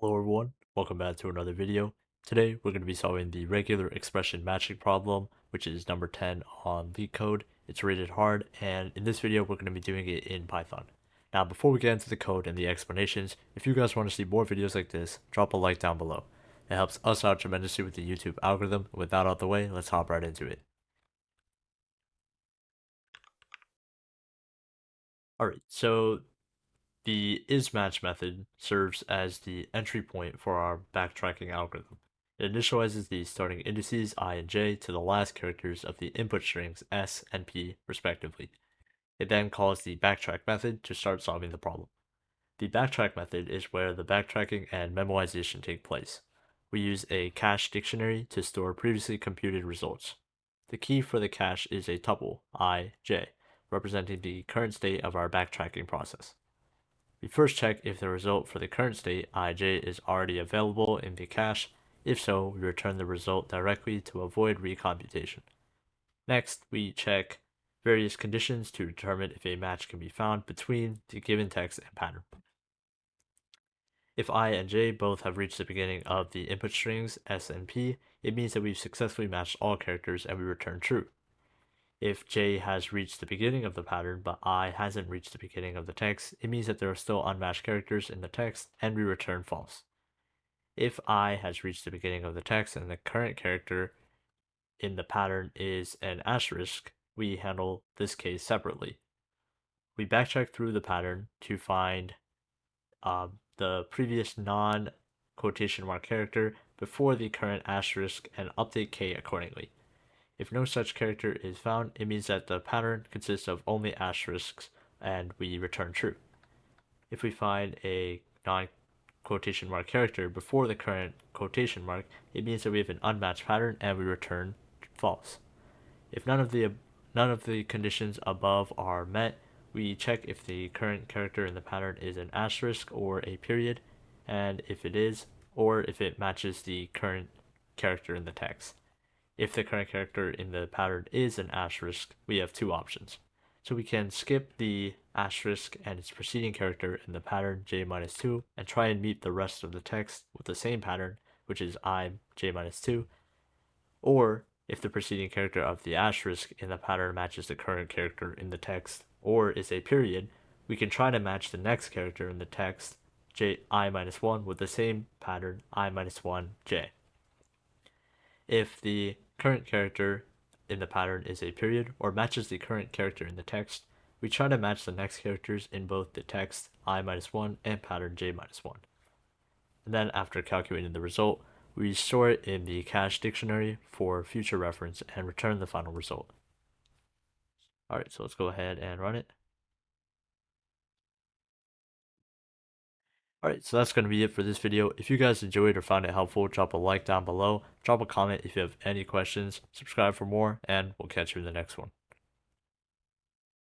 Hello everyone, welcome back to another video. Today we're going to be solving the regular expression matching problem, which is number 10 on LeetCode. It's rated hard, and in this video we're going to be doing it in Python. Now before we get into the code and the explanations, if you guys want to see more videos like this, drop a like down below. It helps us out tremendously with the YouTube algorithm. With that out of the way, let's hop right into it. Alright, so the isMatch method serves as the entry point for our backtracking algorithm. It initializes the starting indices I and j to the last characters of the input strings s and p, respectively. It then calls the backtrack method to start solving the problem. The backtrack method is where the backtracking and memoization take place. We use a cache dictionary to store previously computed results. The key for the cache is a tuple, I, j, representing the current state of our backtracking process. We first check if the result for the current state, ij, is already available in the cache. If so, we return the result directly to avoid recomputation. Next, we check various conditions to determine if a match can be found between the given text and pattern. If I and j both have reached the beginning of the input strings s and p, it means that we've successfully matched all characters and we return true. If j has reached the beginning of the pattern but I hasn't reached the beginning of the text, it means that there are still unmatched characters in the text and we return false. If I has reached the beginning of the text and the current character in the pattern is an asterisk, we handle this case separately. We backtrack through the pattern to find the previous non-quotation mark character before the current asterisk and update k accordingly. If no such character is found, it means that the pattern consists of only asterisks and we return true. If we find a non-quotation mark character before the current quotation mark, it means that we have an unmatched pattern and we return false. If none of the conditions above are met, we check if the current character in the pattern is an asterisk or a period, and if it is, or if it matches the current character in the text. If the current character in the pattern is an asterisk, we have two options. So we can skip the asterisk and its preceding character in the pattern j-2 and try and meet the rest of the text with the same pattern, which is I j-2. Or if the preceding character of the asterisk in the pattern matches the current character in the text or is a period, we can try to match the next character in the text I-1 with the same pattern I-1j. If the current character in the pattern is a period or matches the current character in the text, we try to match the next characters in both the text I-1 and pattern j-1. And then after calculating the result, we store it in the cache dictionary for future reference and return the final result. Alright, so let's go ahead and run it. Alright, so that's going to be it for this video. If you guys enjoyed or found it helpful, drop a like down below, drop a comment if you have any questions, subscribe for more, and we'll catch you in the next one.